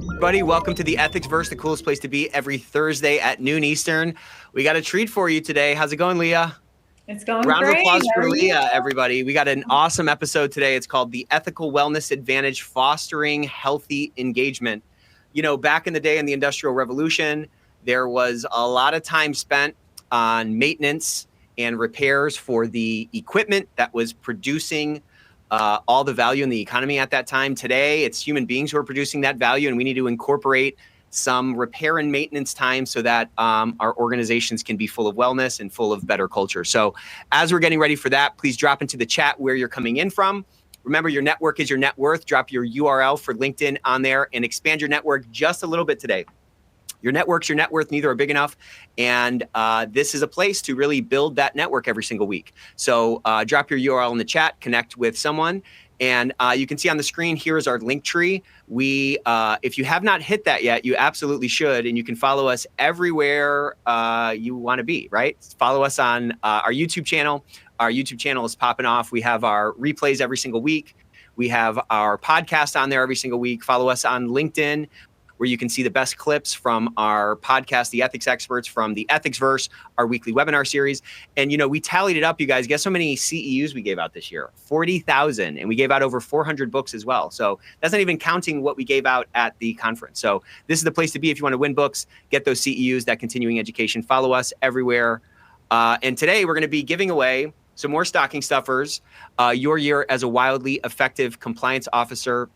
Everybody, welcome to the Ethics Verse, the coolest place to be every Thursday at noon Eastern. We got a treat for you today. How's it going, Leah? It's going Round great. of applause How for are you? Leah, everybody. We got an awesome episode today. It's called The Ethical Wellness Advantage, Fostering Healthy Engagement. You know, back in the day in the Industrial Revolution, there was a lot of time spent on maintenance and repairs for the equipment that was producing all the value in the economy at that time. Today, it's human beings who are producing that value, and we need to incorporate some repair and maintenance time so that our organizations can be full of wellness and full of better culture. So as we're getting ready for that, please drop into the chat where you're coming in from. Remember, your network is your net worth. Drop your URL for LinkedIn on there and expand your network just a little bit today. Your network's your net worth, neither are big enough. And this is a place to really build that network every single week. So drop your URL in the chat, connect with someone. And you can see on the screen, here is our link tree. If you have not hit that yet, you absolutely should. And you can follow us everywhere you want to be, right? Follow us on our YouTube channel. Our YouTube channel is popping off. We have our replays every single week. We have our podcast on there every single week. Follow us on LinkedIn, where you can see the best clips from our podcast, The Ethics Experts, from the Ethics Verse, our weekly webinar series. And, you know, we tallied it up, you guys. Guess how many CEUs we gave out this year? 40,000. And we gave out over 400 books as well. So that's not even counting what we gave out at the conference. So this is the place to be if you want to win books, get those CEUs, that continuing education. Follow us everywhere. And today we're going to be giving away some more stocking stuffers. Your year as a wildly effective compliance officer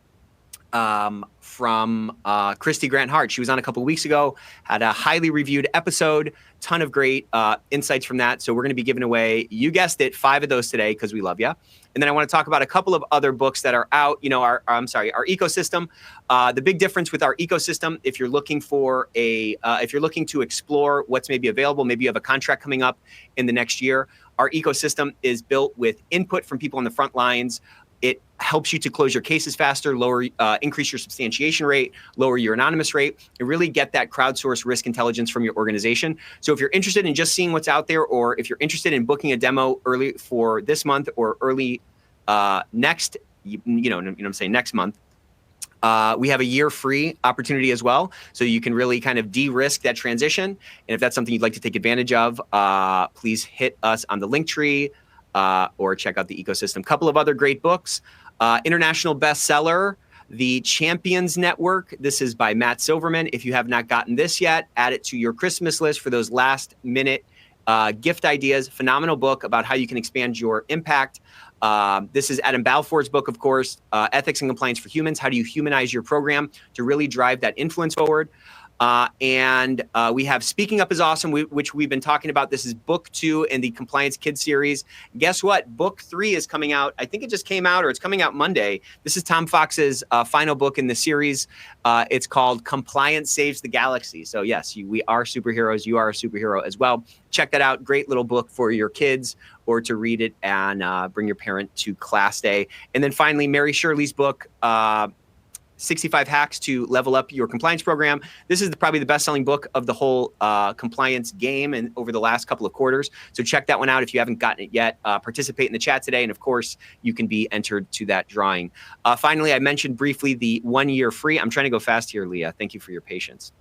from Christy Grant Hart. She was on a couple of weeks ago, had a highly reviewed episode, ton of great insights from that. So we're going to be giving away, you guessed it, 5 of those today because we love you. And then I want to talk about a couple of other books that are out, you know, our ecosystem. The big difference with our ecosystem, if you're looking to explore what's maybe available, maybe you have a contract coming up in the next year, our ecosystem is built with input from people on the front lines. It helps you to close your cases faster, increase your substantiation rate, lower your anonymous rate, and really get that crowdsourced risk intelligence from your organization. So if you're interested in just seeing what's out there, or if you're interested in booking a demo early for this month or early next, next month, we have a year free opportunity as well. So you can really kind of de-risk that transition. And if that's something you'd like to take advantage of, please hit us on the link tree. Or check out the ecosystem. Couple of other great books. International bestseller, The Champions Network. This is by Matt Silverman. If you have not gotten this yet, add it to your Christmas list for those last minute gift ideas. Phenomenal book about how you can expand your impact. This is Adam Balfour's book, of course, Ethics and Compliance for Humans. How do you humanize your program to really drive that influence forward? And we have Speaking Up is Awesome, which we've been talking about. This is book 2 in the Compliance Kids series. Guess what? Book 3 is coming out. I think it just came out, or it's coming out Monday. This is Tom Fox's final book in the series. It's called Compliance Saves the Galaxy. So yes, we are superheroes. You are a superhero as well. Check that out. Great little book for your kids, or to read it and bring your parent to class day. And then finally, Mary Shirley's book, 65 Hacks to Level Up Your Compliance Program. This is probably the best-selling book of the whole compliance game and over the last couple of quarters. So check that one out if you haven't gotten it yet. Participate in the chat today, and of course, you can be entered to that drawing. Finally, I mentioned briefly the 1 year free. I'm trying to go fast here, Leah. Thank you for your patience.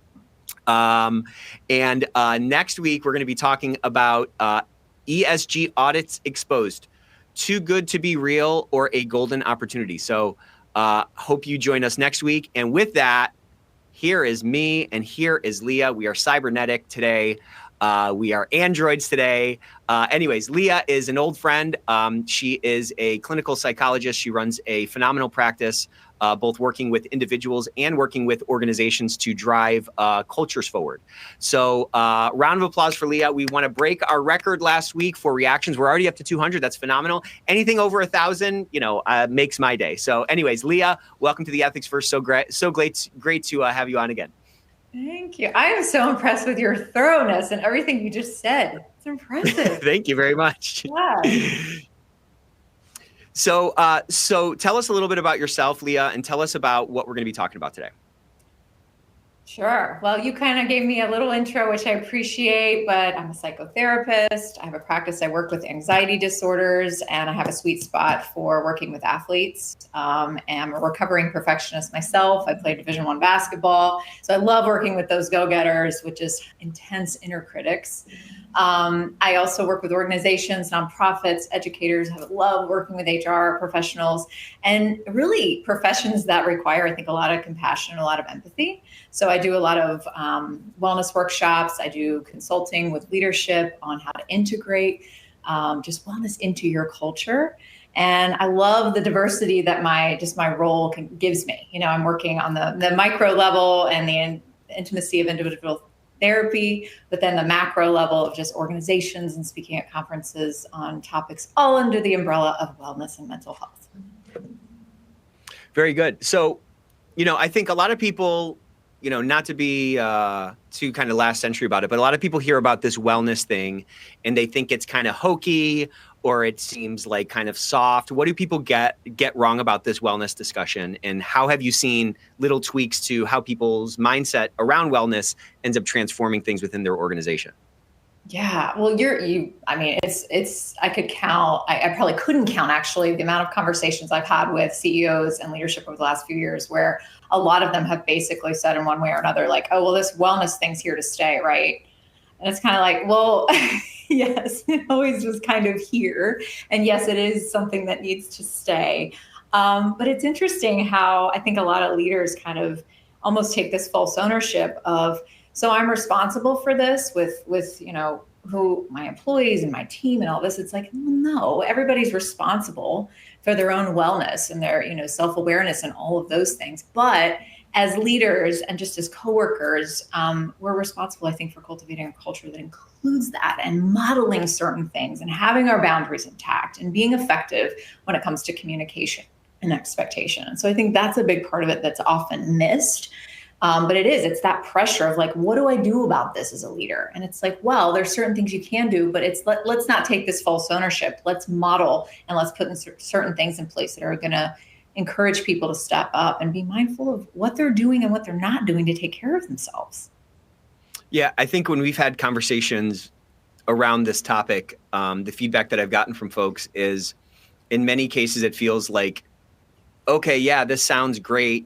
Next week, we're going to be talking about ESG audits exposed. Too good to be real, or a golden opportunity. So hope you join us next week. And with that, here is me and here is Leah. We are cybernetic today. We are androids today. Anyways, Leah is an old friend. She is a clinical psychologist. She runs a phenomenal practice, both working with individuals and working with organizations to drive cultures forward. So round of applause for Leah. We want to break our record last week for reactions. We're already up to 200. That's phenomenal. Anything over 1,000, makes my day. So anyways, Leah, welcome to the Ethics First. So great to have you on again. Thank you. I am so impressed with your thoroughness and everything you just said. It's impressive. Thank you very much. Yeah. So tell us a little bit about yourself, Leah, and tell us about what we're going to be talking about today. Sure. Well, you kind of gave me a little intro, which I appreciate, but I'm a psychotherapist. I have a practice. I work with anxiety disorders, and I have a sweet spot for working with athletes. I'm a recovering perfectionist myself. I played Division I basketball. So I love working with those go-getters, which is intense inner critics. I also work with organizations, nonprofits, educators. I love working with HR professionals and really professions that require, I think, a lot of compassion and a lot of empathy. So I do a lot of wellness workshops. I do consulting with leadership on how to integrate just wellness into your culture. And I love the diversity that my role gives me. I'm working on the micro level and the intimacy of individual therapy, but then the macro level of just organizations and speaking at conferences on topics all under the umbrella of wellness and mental health. Very good. So, I think a lot of people, not to be too kind of last century about it, but a lot of people hear about this wellness thing and they think it's kind of hokey or it seems like kind of soft. What do people get wrong about this wellness discussion? And how have you seen little tweaks to how people's mindset around wellness ends up transforming things within their organization? Yeah, well, I could count, I probably couldn't count actually the amount of conversations I've had with CEOs and leadership over the last few years where a lot of them have basically said in one way or another, like, oh, well, this wellness thing's here to stay, right? And it's kind of like, well, yes, it always was kind of here. And yes, it is something that needs to stay. But it's interesting how I think a lot of leaders kind of almost take this false ownership of, so I'm responsible for this with who my employees and my team and all this. It's like, no, everybody's responsible for their own wellness and their, self-awareness and all of those things. But as leaders and just as coworkers, we're responsible, I think, for cultivating a culture that includes that and modeling certain things and having our boundaries intact and being effective when it comes to communication and expectation. And so I think that's a big part of it that's often missed. But it's that pressure of like, what do I do about this as a leader? And it's like, well, there's certain things you can do, but let's not take this false ownership. Let's model and let's put in certain things in place that are going to encourage people to step up and be mindful of what they're doing and what they're not doing to take care of themselves. Yeah, I think when we've had conversations around this topic, the feedback that I've gotten from folks is in many cases, it feels like, okay, yeah, this sounds great,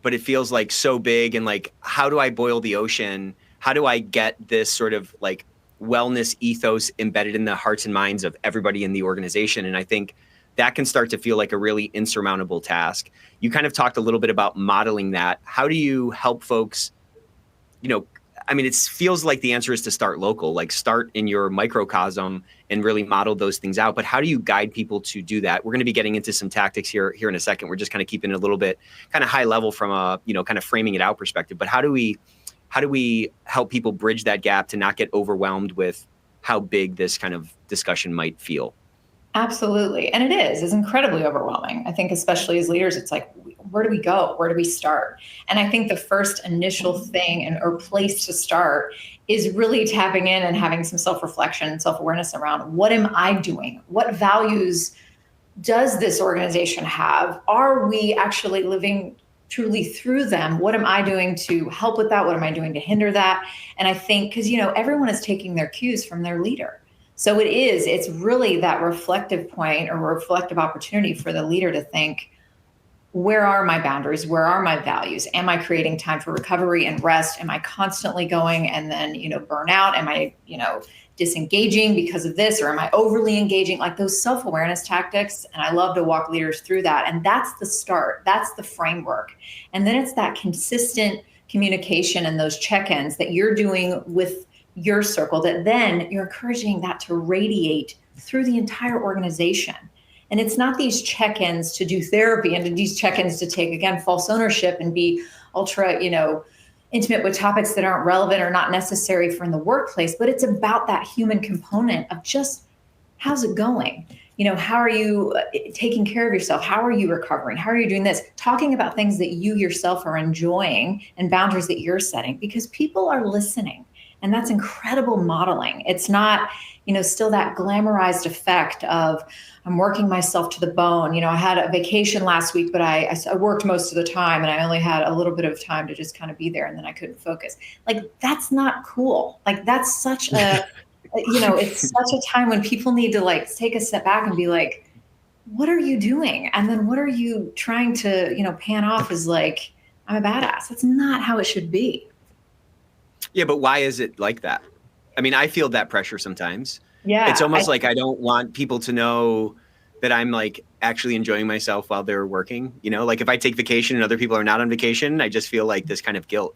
but it feels like so big and like, how do I boil the ocean? How do I get this sort of like wellness ethos embedded in the hearts and minds of everybody in the organization? And I think that can start to feel like a really insurmountable task. You kind of talked a little bit about modeling that. How do you help folks, it feels like the answer is to start local, like start in your microcosm and really model those things out. But how do you guide people to do that? We're going to be getting into some tactics here in a second. We're just kind of keeping it a little bit kind of high level from a, kind of framing it out perspective. But how do we help people bridge that gap to not get overwhelmed with how big this kind of discussion might feel? Absolutely. And it's incredibly overwhelming. I think especially as leaders, it's like, where do we go? Where do we start? And I think the first initial thing or place to start is really tapping in and having some self-reflection and self-awareness around, what am I doing? What values does this organization have? Are we actually living truly through them? What am I doing to help with that? What am I doing to hinder that? And I think, because, everyone is taking their cues from their leader. So it's really that reflective point or reflective opportunity for the leader to think, where are my boundaries? Where are my values? Am I creating time for recovery and rest? Am I constantly going and then, burn out? Am I, disengaging because of this? Or am I overly engaging? Like those self-awareness tactics. And I love to walk leaders through that. And that's the start. That's the framework. And then it's that consistent communication and those check-ins that you're doing with your circle, that then you're encouraging that to radiate through the entire organization. And it's not these check-ins to do therapy and these check-ins to take, again, false ownership and be ultra, intimate with topics that aren't relevant or not necessary for in the workplace, but it's about that human component of just, how's it going? How are you taking care of yourself? How are you recovering? How are you doing this? Talking about things that you yourself are enjoying and boundaries that you're setting, because people are listening. And that's incredible modeling. It's not, still that glamorized effect of I'm working myself to the bone. I had a vacation last week, but I worked most of the time and I only had a little bit of time to just kind of be there and then I couldn't focus. Like, that's not cool. Like, that's such a, it's such a time when people need to like take a step back and be like, what are you doing? And then what are you trying to, pan off as like, I'm a badass. That's not how it should be. Yeah, but why is it like that? I mean, I feel that pressure sometimes. Yeah. It's almost like I don't want people to know that I'm like actually enjoying myself while they're working. Like if I take vacation and other people are not on vacation, I just feel like this kind of guilt,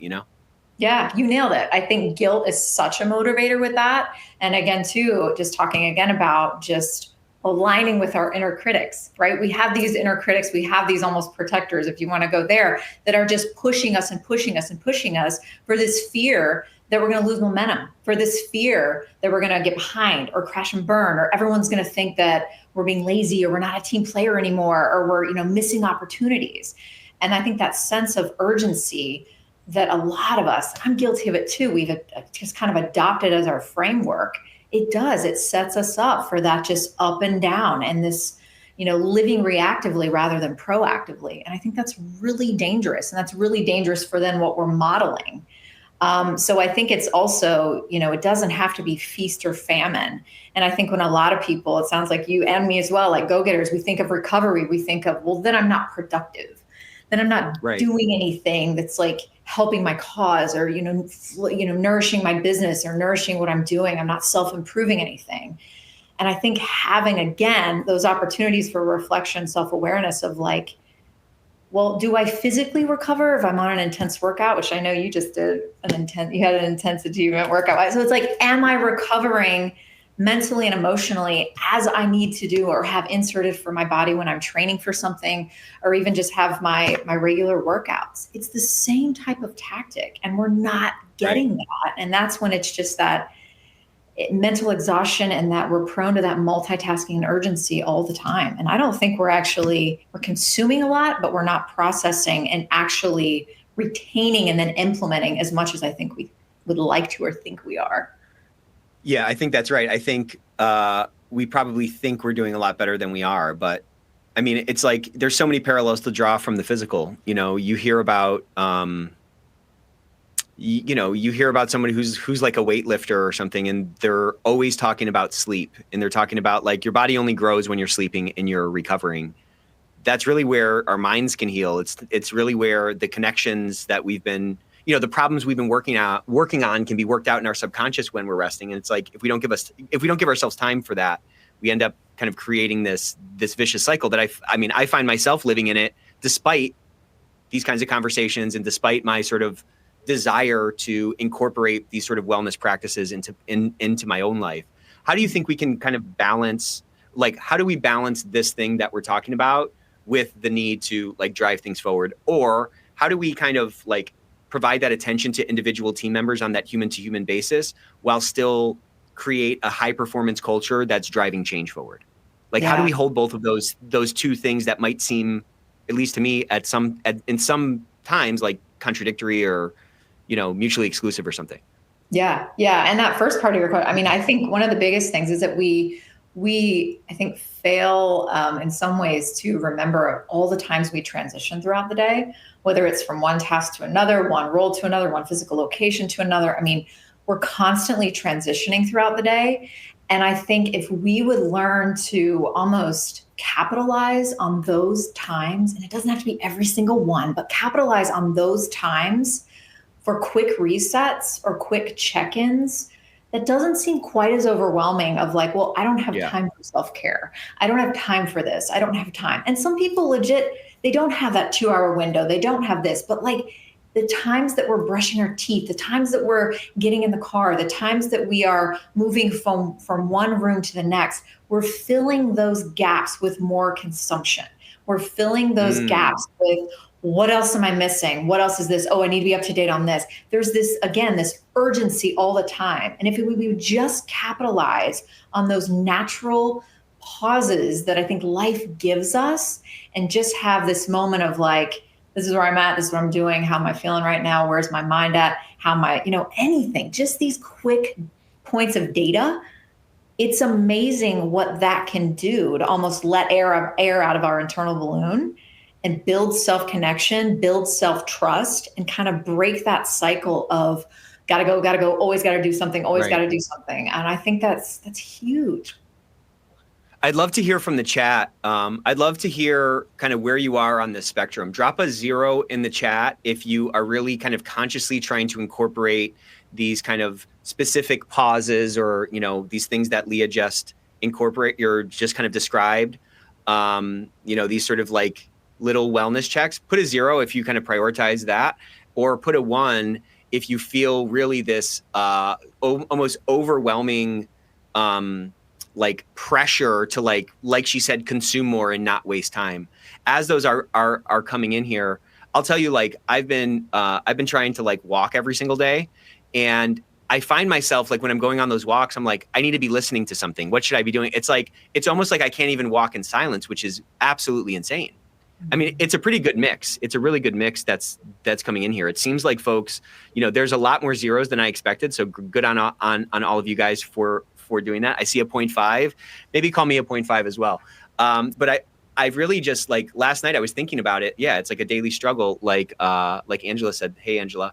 Yeah, you nailed it. I think guilt is such a motivator with that. And again, too, just talking again about just aligning with our inner critics, right? We have these inner critics, we have these almost protectors, if you want to go there, that are just pushing us and pushing us and pushing us for this fear that we're going to lose momentum, for this fear that we're going to get behind or crash and burn, or everyone's going to think that we're being lazy or we're not a team player anymore, or we're, missing opportunities. And I think that sense of urgency that a lot of us, I'm guilty of it too, we've just kind of adopted as our framework. It sets us up for that just up and down and this, living reactively rather than proactively. And I think that's really dangerous. And that's really dangerous for then what we're modeling. So I think it's also, it doesn't have to be feast or famine. And I think when a lot of people, it sounds like you and me as well, like go-getters, we think of recovery, we think of, well, then I'm not productive. Then I'm not doing anything that's like helping my cause or, nourishing my business or nourishing what I'm doing. I'm not self-improving anything. And I think having, again, those opportunities for reflection, self-awareness of like, well, do I physically recover if I'm on an intense workout, which I know you just did you had an intense achievement workout. So it's like, am I recovering mentally and emotionally as I need to do or have inserted for my body when I'm training for something, or even just have my regular workouts? It's the same type of tactic, and we're not getting that. And that's when it's just that mental exhaustion and that we're prone to that multitasking and urgency all the time. And I don't think we're consuming a lot, but we're not processing and actually retaining and then implementing as much as I think we would like to or think we are. Yeah, I think that's right. I think we probably think we're doing a lot better than we are. But I mean, it's like there's so many parallels to draw from the physical. You hear about you hear about somebody who's like a weightlifter or something, and they're always talking about sleep, and they're talking about like your body only grows when you're sleeping and you're recovering. That's really where our minds can heal. It's really where the connections that we've been, the problems we've been working on can be worked out in our subconscious when we're resting. And it's like if we don't give ourselves time for that, we end up kind of creating this vicious cycle that I find myself living in it despite these kinds of conversations and despite my sort of desire to incorporate these sort of wellness practices into my own life. How do you think we can kind of balance, like, how do we balance this thing that we're talking about with the need to like drive things forward? Or how do we kind of like provide that attention to individual team members on that human to human basis while still create a high performance culture that's driving change forward? Like, how do we hold both of those two things that might seem, at least to me, in some times like contradictory or mutually exclusive or something? Yeah. And that first part of your question, I mean, I think one of the biggest things is that we I think fail in some ways to remember all the times we transition throughout the day, whether it's from one task to another, one role to another, one physical location to another. I mean, we're constantly transitioning throughout the day. And I think if we would learn to almost capitalize on those times, and it doesn't have to be every single one, but capitalize on those times for quick resets or quick check-ins, that doesn't seem quite as overwhelming of like, well, I don't have time for self-care. I don't have time for this. I don't have time. And some people legit, they don't have that 2-hour window. They don't have this, but like the times that we're brushing our teeth, the times that we're getting in the car, the times that we are moving from one room to the next, we're filling those gaps with more consumption. We're filling those gaps with, what else am I missing? What else is this? Oh, I need to be up to date on this. There's this urgency all the time. And if we would just capitalize on those natural pauses that I think life gives us and just have this moment of like, This is where I'm at. This is what I'm doing. How am I feeling right now? Where's my mind at? How am I, anything, just these quick points of data. It's amazing what that can do to almost let air out of our internal balloon and build self-connection, build self-trust, and kind of break that cycle of gotta go, always gotta do something, always gotta do something. And I think that's huge. I'd love to hear from the chat. I'd love to hear kind of where you are on this spectrum. Drop a 0 in the chat if you are really kind of consciously trying to incorporate these kind of specific pauses or, these things that Leah just just kind of described, these sort of like little wellness checks. Put a 0 if you kind of prioritize that, or put a 1 if you feel really this almost overwhelming like pressure to like she said, consume more and not waste time. As those are coming in here, I'll tell you, like I've been trying to like walk every single day, and I find myself like when I'm going on those walks, I'm like, I need to be listening to something. What should I be doing? It's almost like I can't even walk in silence, which is absolutely insane. I mean, it's a pretty good mix. It's a really good mix that's coming in here. It seems like folks, there's a lot more 0s than I expected. So good on all of you guys for doing that. I see a 0.5, maybe call me a 0.5 as well. But I've really just like last night I was thinking about it. Yeah, it's like a daily struggle. Like Angela said, hey, Angela,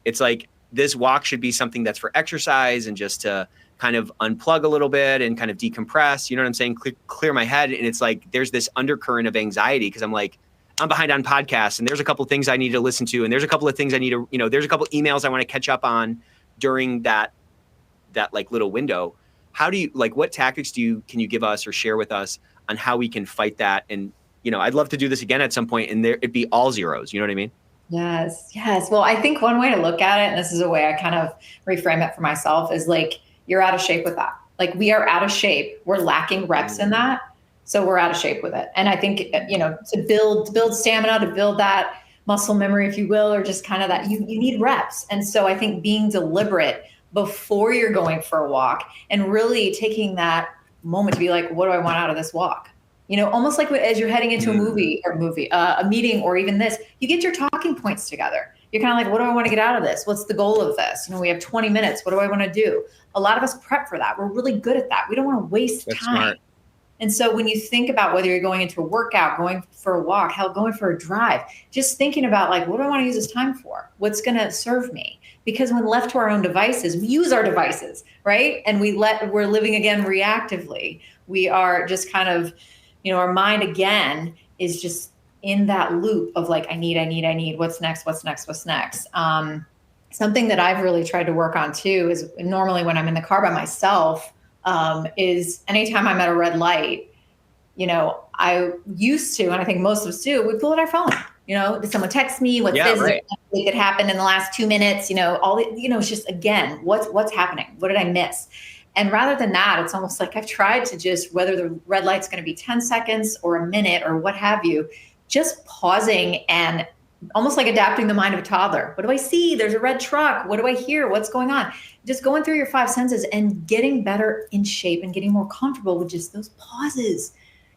it's like this walk should be something that's for exercise and just to kind of unplug a little bit and kind of decompress, you know what I'm saying? Clear my head. And it's like, there's this undercurrent of anxiety because I'm like, I'm behind on podcasts and there's a couple of things I need to listen to. And there's a couple of things I need to, there's a couple of emails I want to catch up on during that like little window. How do you, like, what tactics can you give us or share with us on how we can fight that? And, I'd love to do this again at some point and it'd be all 0s. You know what I mean? Yes. Well, I think one way to look at it, and this is a way I kind of reframe it for myself, is like, you're out of shape with that. Like we are out of shape. We're lacking reps in that. So we're out of shape with it. And I think, to build stamina, to build that muscle memory, if you will, or just kind of that, you need reps. And so I think being deliberate before you're going for a walk and really taking that moment to be like, what do I want out of this walk? Almost like as you're heading into a meeting, or even this, you get your talking points together. You're kind of like, what do I want to get out of this? What's the goal of this? We have 20 minutes. What do I want to do? A lot of us prep for that. We're really good at that. We don't want to waste time. Smart. And so when you think about whether you're going into a workout, going for a walk, going for a drive, just thinking about like, what do I want to use this time for? What's going to serve me? Because when left to our own devices, we use our devices, right? And we're living again reactively. We are just kind of, our mind again is just in that loop of like, I need, what's next? Something that I've really tried to work on too is normally when I'm in the car by myself, is anytime I'm at a red light, I used to, and I think most of us do, we pull out our phone. Did someone text me? What's this? Right. That happened in the last 2 minutes? It's just, again, what's happening? What did I miss? And rather than that, it's almost like I've tried to just, whether the red light's going to be 10 seconds or a minute or what have you, just pausing and almost like adapting the mind of a toddler. What do I see? There's a red truck. What do I hear? What's going on? Just going through your 5 senses and getting better in shape and getting more comfortable with just those pauses.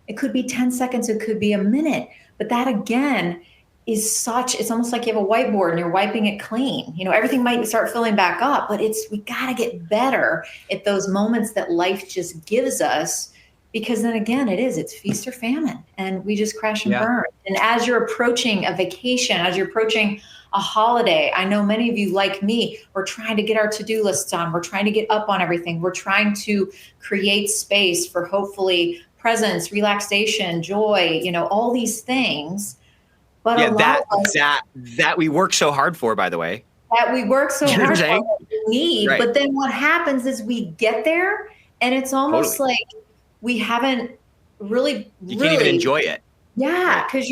It could be 10 seconds. It could be a minute. But that, again, it's almost like you have a whiteboard and you're wiping it clean. Everything might start filling back up, but we got to get better at those moments that life just gives us, because then again, it's feast or famine and we just crash and burn. And as you're approaching a vacation, as you're approaching a holiday, I know many of you, like me, we're trying to get our to-do lists done. We're trying to get up on everything. We're trying to create space for hopefully presence, relaxation, joy, all these things. But that we work so hard for, by the way. That we work so hard for, what we need. Right. But then what happens is we get there and it's almost like we haven't really can't even enjoy it. Yeah, because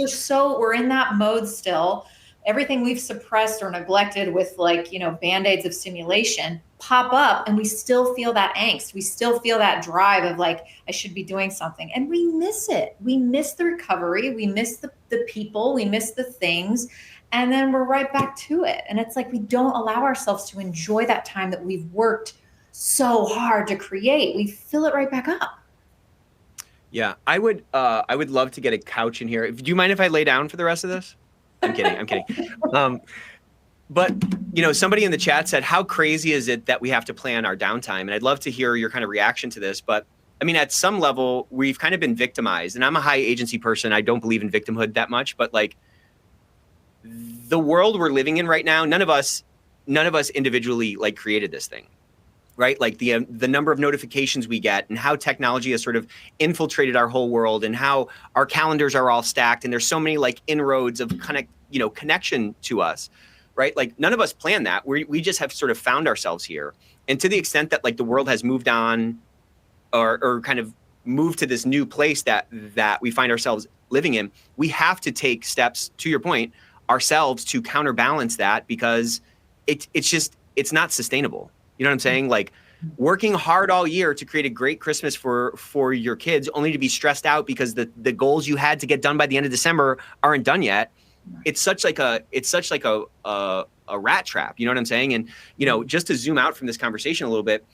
we're in that mode still. Everything we've suppressed or neglected with Band-Aids of stimulation pop up, and we still feel that angst. We still feel that drive of like, I should be doing something. And we miss it. We miss the recovery. We miss the people. We miss the things. And then we're right back to it. And it's like we don't allow ourselves to enjoy that time that we've worked so hard to create. We fill it right back up. Yeah, I would love to get a couch in here. Do you mind if I lay down for the rest of this? I'm kidding. I'm kidding. But, somebody in the chat said, how crazy is it that we have to plan our downtime? And I'd love to hear your kind of reaction to this. But I mean, at some level, we've kind of been victimized. And I'm a high agency person. I don't believe in victimhood that much. But like the world we're living in right now, none of us individually like created this thing. Right? Like the number of notifications we get and how technology has sort of infiltrated our whole world and how our calendars are all stacked. And there's so many like inroads of connection to us. Right? Like none of us planned that. We just have sort of found ourselves here. And to the extent that like the world has moved on or kind of moved to this new place that we find ourselves living in, we have to take steps, to your point, ourselves to counterbalance that, because it's not sustainable. You know what I'm saying? Like working hard all year to create a great Christmas for your kids, only to be stressed out because the goals you had to get done by the end of December aren't done yet. It's such like a rat trap. You know what I'm saying? And, just to zoom out from this conversation a little bit,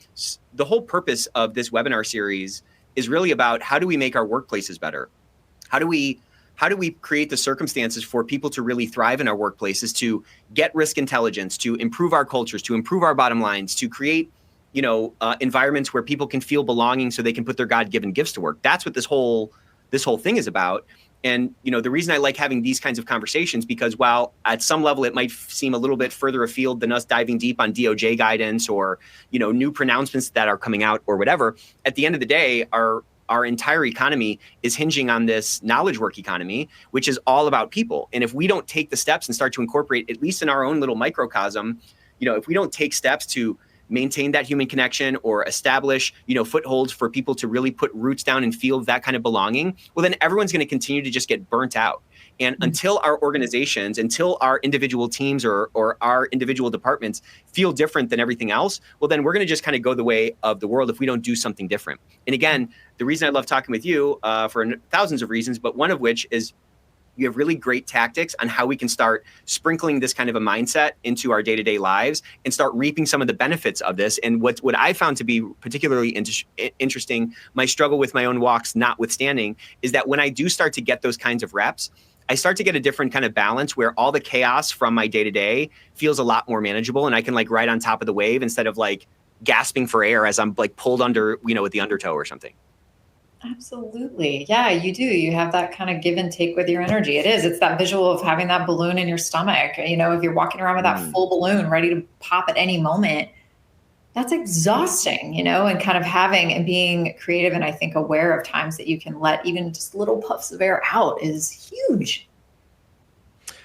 the whole purpose of this webinar series is really about how do we make our workplaces better? How do we create the circumstances for people to really thrive in our workplaces, to get risk intelligence, to improve our cultures, to improve our bottom lines, to create, environments where people can feel belonging so they can put their God-given gifts to work? That's what this whole thing is about. And, the reason I like having these kinds of conversations, because while at some level it might seem a little bit further afield than us diving deep on DOJ guidance or, new pronouncements that are coming out or whatever, at the end of the day, our entire economy is hinging on this knowledge work economy, which is all about people. And if we don't take the steps and start to incorporate, at least in our own little microcosm, if we don't take steps to maintain that human connection or establish, footholds for people to really put roots down and feel that kind of belonging, well, then everyone's going to continue to just get burnt out. And until our organizations, until our individual teams or our individual departments feel different than everything else, well, then we're going to just kind of go the way of the world if we don't do something different. And again, the reason I love talking with you for thousands of reasons, but one of which is you have really great tactics on how we can start sprinkling this kind of a mindset into our day-to-day lives and start reaping some of the benefits of this. And what I found to be particularly interesting, my struggle with my own walks notwithstanding, is that when I do start to get those kinds of reps, I start to get a different kind of balance where all the chaos from my day-to-day feels a lot more manageable, and I can like ride on top of the wave instead of like gasping for air as I'm like pulled under, with the undertow or something. Absolutely. Yeah, you do. You have that kind of give and take with your energy. It's that visual of having that balloon in your stomach. If you're walking around with that full balloon ready to pop at any moment, that's exhausting, and kind of having and being creative and I think aware of times that you can let even just little puffs of air out is huge.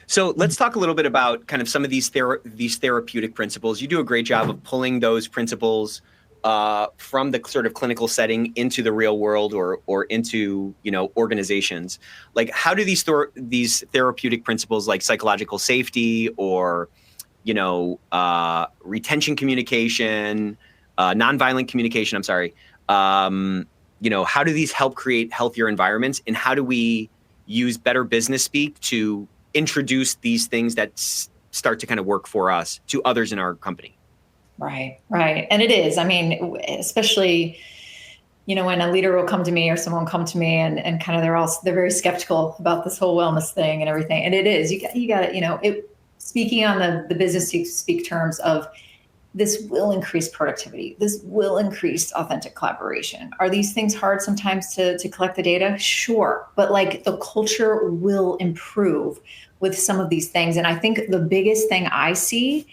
So let's talk a little bit about kind of some of these therapeutic principles. You do a great job of pulling those principles from the sort of clinical setting into the real world or into, organizations. Like how do these therapeutic principles like psychological safety or, retention communication, nonviolent communication, how do these help create healthier environments, and how do we use better business speak to introduce these things that start to kind of work for us to others in our company? Right. And it is, especially, when a leader will come to me or someone come to me and kind of, they're very skeptical about this whole wellness thing and everything. And it is, you got to, speaking on the business speak terms of this will increase productivity. This will increase authentic collaboration. Are these things hard sometimes to collect the data? Sure. But like the culture will improve with some of these things. And I think the biggest thing I see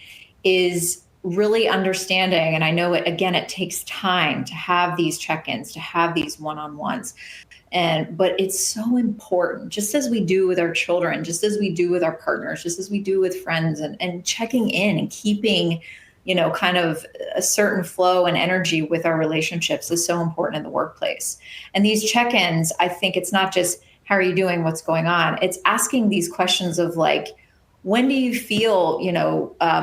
is really understanding, and I know it takes time to have these check-ins, to have these one-on-ones. But it's so important, just as we do with our children, just as we do with our partners, just as we do with friends, and checking in and keeping, kind of a certain flow and energy with our relationships is so important in the workplace. And these check-ins, I think it's not just, how are you doing? What's going on? It's asking these questions of like, when do you feel,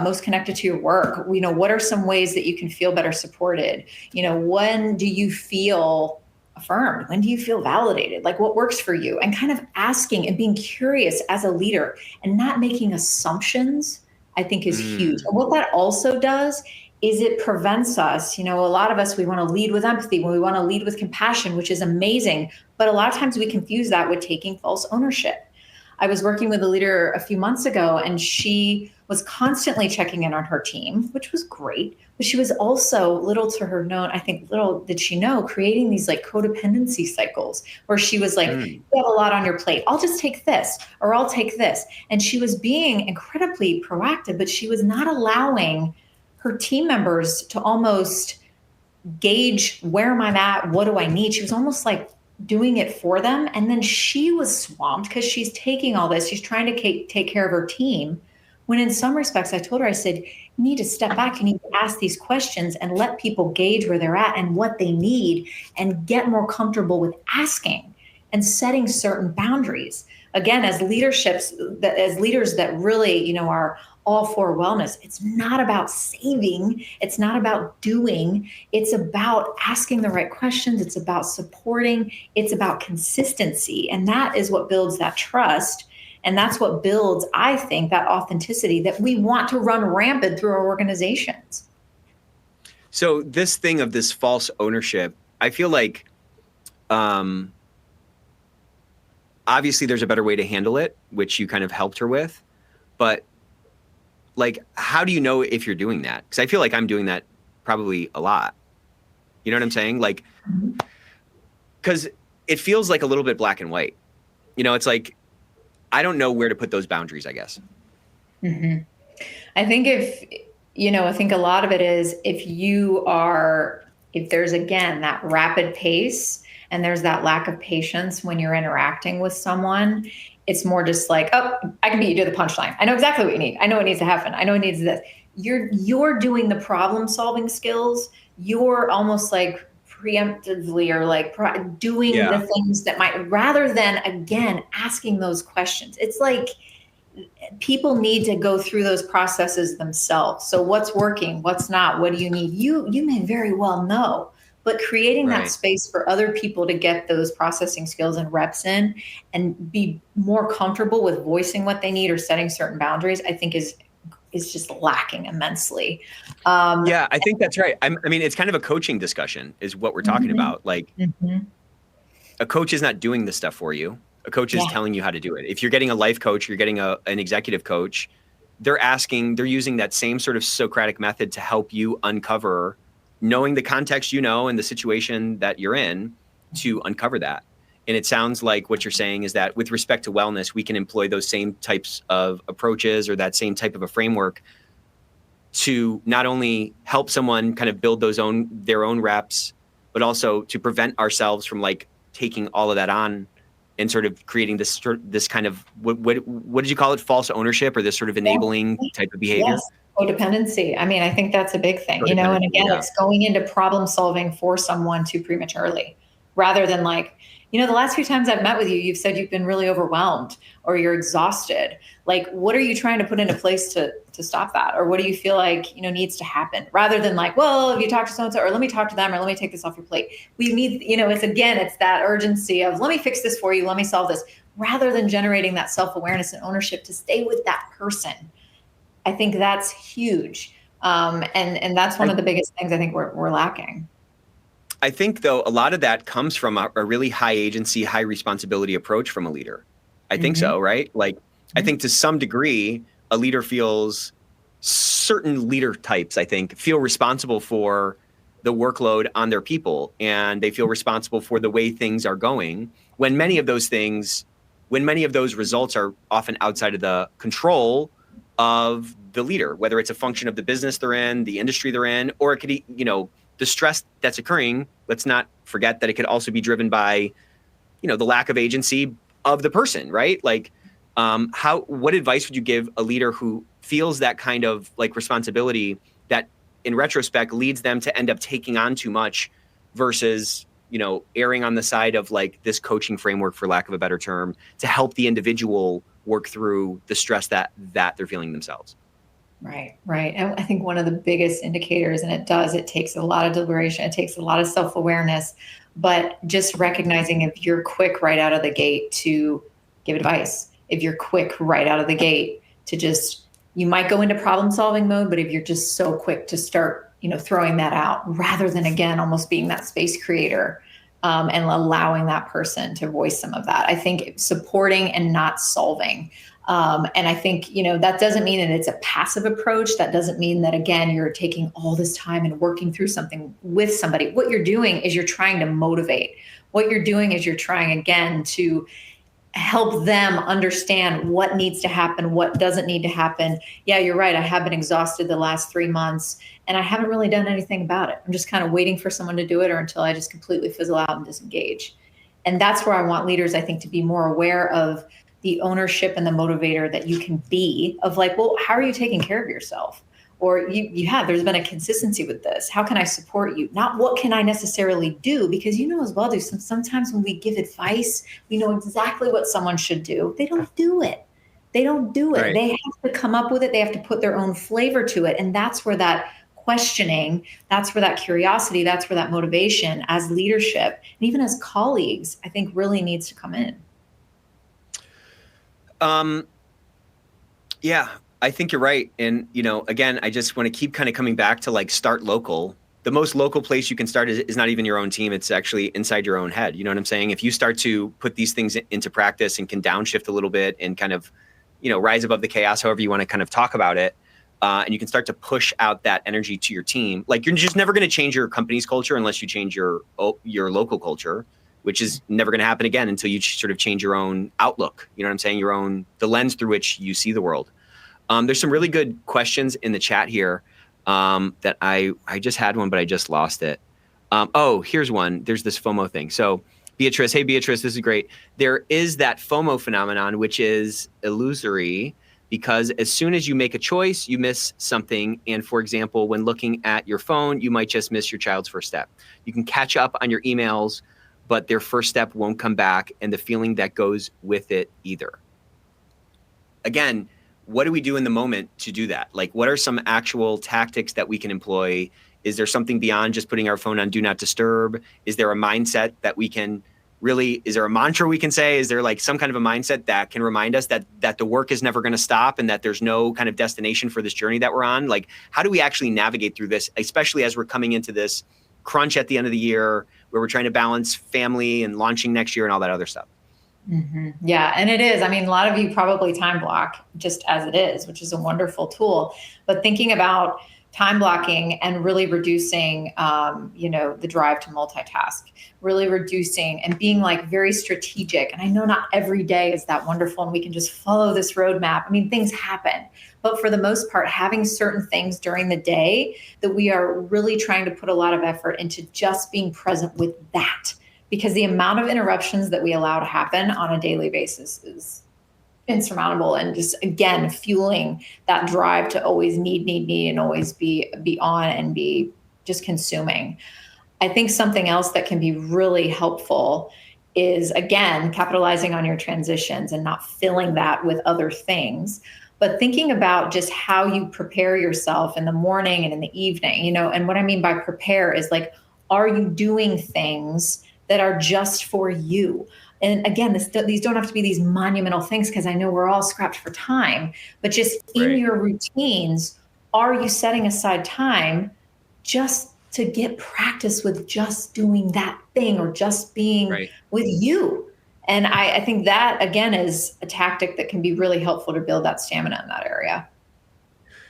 most connected to your work? What are some ways that you can feel better supported? When do you feel affirmed? When do you feel validated? Like what works for you? And kind of asking and being curious as a leader and not making assumptions, I think is huge. And what that also does is it prevents us, a lot of us, we want to lead with empathy, when we want to lead with compassion, which is amazing. But a lot of times we confuse that with taking false ownership. I was working with a leader a few months ago, and she was constantly checking in on her team, which was great. But she was also, little to her known, I think little did she know, creating these like codependency cycles where she was like, you have a lot on your plate. I'll just take this, or I'll take this. And she was being incredibly proactive, but she was not allowing her team members to almost gauge, where am I at? What do I need? She was almost like doing it for them. And then she was swamped because she's taking all this. She's trying to take care of her team. When in some respects, I told her, I said, you need to step back. You need to ask these questions and let people gauge where they're at and what they need, and get more comfortable with asking and setting certain boundaries. Again, as leaders that really, are all for wellness, it's not about saving. It's not about doing. It's about asking the right questions. It's about supporting. It's about consistency. And that is what builds that trust. And that's what builds, I think, that authenticity that we want to run rampant through our organizations. So this thing of this false ownership, I feel like obviously there's a better way to handle it, which you kind of helped her with. But like, how do you know if you're doing that? Because I feel like I'm doing that probably a lot. You know what I'm saying? Like, because it feels like a little bit black and white. It's like, I don't know where to put those boundaries, I guess. Mm-hmm. I think I think a lot of it is if there's, again, that rapid pace and there's that lack of patience when you're interacting with someone, it's more just like, oh, I can beat you to the punchline. I know exactly what you need. I know what needs to happen. I know it needs this. You're doing the problem solving skills. You're almost like preemptively or like doing the things that might, rather than, again, asking those questions. It's like people need to go through those processes themselves. So what's working? What's not? What do you need? You may very well know, but creating that space for other people to get those processing skills and reps in and be more comfortable with voicing what they need or setting certain boundaries, I think is just lacking immensely. Yeah, I think that's right. I mean, it's kind of a coaching discussion is what we're talking about. Like a coach is not doing this stuff for you. A coach is telling you how to do it. If you're getting a life coach, you're getting an executive coach, they're using that same sort of Socratic method to help you uncover, knowing the context, and the situation that you're in, to uncover that. And it sounds like what you're saying is that with respect to wellness, we can employ those same types of approaches or that same type of a framework to not only help someone kind of build their own reps, but also to prevent ourselves from like taking all of that on and sort of creating this kind of, what did you call it? False ownership, or this sort of enabling type of behavior? Yes. Codependency. I mean, I think that's a big thing, and again, it's going into problem solving for someone too prematurely, rather than like, the last few times I've met with you, you've said you've been really overwhelmed or you're exhausted. Like, what are you trying to put into place to stop that? Or what do you feel like, needs to happen, rather than like, well, if you talk to so-and-so, or let me talk to them, or let me take this off your plate. We need, it's that urgency of, let me fix this for you. Let me solve this, rather than generating that self-awareness and ownership to stay with that person. I think that's huge. And that's one of the biggest things I think we're lacking. I think, though, a lot of that comes from a really high agency, high responsibility approach from a leader. I think so, right? Like, I think to some degree, a leader feels, certain leader types, I think, feel responsible for the workload on their people, and they feel responsible for the way things are going, when many of those results are often outside of the control of the leader, whether it's a function of the business they're in, the industry they're in, or it could, the stress that's occurring. Let's not forget that it could also be driven by, the lack of agency of the person, right? Like, what advice would you give a leader who feels that kind of like responsibility that in retrospect leads them to end up taking on too much versus, erring on the side of like this coaching framework, for lack of a better term, to help the individual work through the stress that they're feeling themselves? Right. And I think one of the biggest indicators, and it takes a lot of deliberation, it takes a lot of self-awareness, but just recognizing if you're quick right out of the gate to give advice, if you're quick right out of the gate to just, you might go into problem solving mode, but if you're just so quick to start, throwing that out, rather than, again, almost being that space creator, and allowing that person to voice some of that. I think supporting and not solving. And I think, that doesn't mean that it's a passive approach. That doesn't mean that, again, you're taking all this time and working through something with somebody. What you're doing is you're trying to motivate. What you're doing is you're trying, again, to help them understand what needs to happen, what doesn't need to happen. Yeah, you're right. I have been exhausted the last 3 months and I haven't really done anything about it. I'm just kind of waiting for someone to do it or until I just completely fizzle out and disengage. And that's where I want leaders, I think, to be more aware of the ownership and the motivator that you can be of like, well, how are you taking care of yourself? Or there's been a consistency with this. How can I support you? Not what can I necessarily do? Because as well, sometimes when we give advice, we know exactly what someone should do. They don't do it. Right. They have to come up with it. They have to put their own flavor to it. And that's where that questioning, that's where that curiosity, that's where that motivation as leadership, and even as colleagues, I think really needs to come in. Yeah, I think you're right. And, again, I just want to keep kind of coming back to like start local. The most local place you can start is not even your own team. It's actually inside your own head. You know what I'm saying? If you start to put these things into practice and can downshift a little bit and kind of, rise above the chaos, however you want to kind of talk about it. And you can start to push out that energy to your team. Like you're just never going to change your company's culture unless you change your local culture, which is never going to happen again until you sort of change your own outlook. You know what I'm saying? The lens through which you see the world. There's some really good questions in the chat here that I just had one, but I just lost it. Here's one. There's this FOMO thing. So Beatrice, hey Beatrice, this is great. There is that FOMO phenomenon, which is illusory because as soon as you make a choice, you miss something. And for example, when looking at your phone, you might just miss your child's first step. You can catch up on your emails, but their first step won't come back and the feeling that goes with it either. Again, what do we do in the moment to do that? Like, what are some actual tactics that we can employ? Is there something beyond just putting our phone on do not disturb? Is there a mindset that we can is there a mantra we can say? Is there like some kind of a mindset that can remind us that the work is never going to stop and that there's no kind of destination for this journey that we're on? Like, how do we actually navigate through this, especially as we're coming into this crunch at the end of the year where we're trying to balance family and launching next year and all that other stuff? Mm-hmm. Yeah. And it is. I mean, a lot of you probably time block just as it is, which is a wonderful tool. But thinking about time blocking and really reducing, the drive to multitask, really reducing and being like very strategic. And I know not every day is that wonderful and we can just follow this roadmap. I mean, things happen. But for the most part, having certain things during the day that we are really trying to put a lot of effort into just being present with that. Because the amount of interruptions that we allow to happen on a daily basis is insurmountable, and just, again, fueling that drive to always need, and always be on and be just consuming. I think something else that can be really helpful is, again, capitalizing on your transitions and not filling that with other things, but thinking about just how you prepare yourself in the morning and in the evening, and what I mean by prepare is like, are you doing things that are just for you? And again, these don't have to be these monumental things because I know we're all scrapped for time, but just in your routines, are you setting aside time just to get practice with just doing that thing or just being with you? And I think that, again, is a tactic that can be really helpful to build that stamina in that area.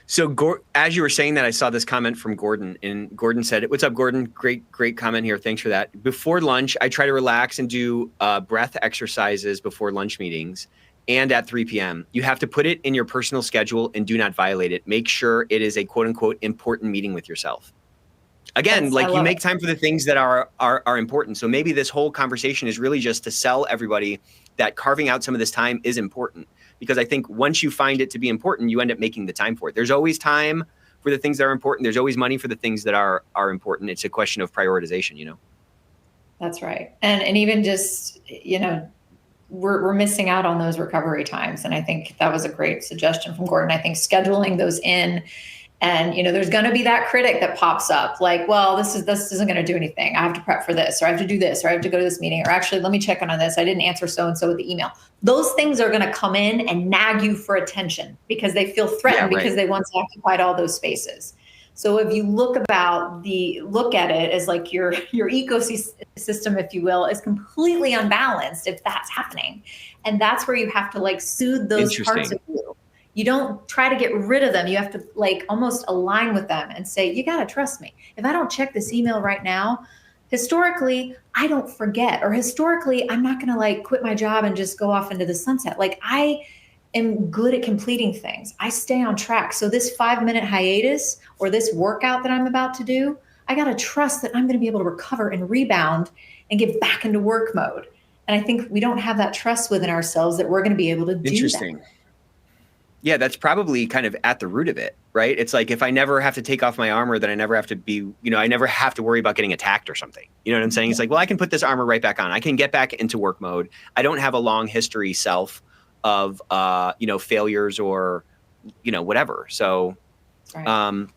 So as you were saying that, I saw this comment from Gordon, and Gordon said, "What's up, Gordon? Great comment here. Thanks for that. Before lunch, I try to relax and do breath exercises before lunch meetings and at 3 p.m. You have to put it in your personal schedule and do not violate it. Make sure it is a quote unquote important meeting with yourself." Again, you make time for the things that are important. So maybe this whole conversation is really just to sell everybody that carving out some of this time is important. Because I think once you find it to be important, you end up making the time for it. There's always time for the things that are important. There's always money for the things that are important. It's a question of prioritization, That's right. And even just, we're missing out on those recovery times. And I think that was a great suggestion from Gordon. I think scheduling those in. And, there's going to be that critic that pops up like, well, this isn't going to do anything. I have to prep for this, or I have to do this, or I have to go to this meeting, or actually, let me check on this. I didn't answer so-and-so with the email. Those things are going to come in and nag you for attention because they feel threatened because they once occupied all those spaces. So if you look at it as like your ecosystem, if you will, is completely unbalanced if that's happening. And that's where you have to like soothe those parts of you. You don't try to get rid of them. You have to like almost align with them and say, you got to trust me. If I don't check this email right now, historically, I don't forget, or historically, I'm not going to like quit my job and just go off into the sunset. Like I am good at completing things. I stay on track. So this 5-minute hiatus or this workout that I'm about to do, I got to trust that I'm going to be able to recover and rebound and get back into work mode. And I think we don't have that trust within ourselves that we're going to be able to do Interesting. that. Yeah, that's probably kind of at the root of it, right? It's like if I never have to take off my armor, then I never have to be, I never have to worry about getting attacked or something. You know what I'm saying? It's like, well, I can put this armor right back on. I can get back into work mode. I don't have a long history self of, failures or, whatever. So Right.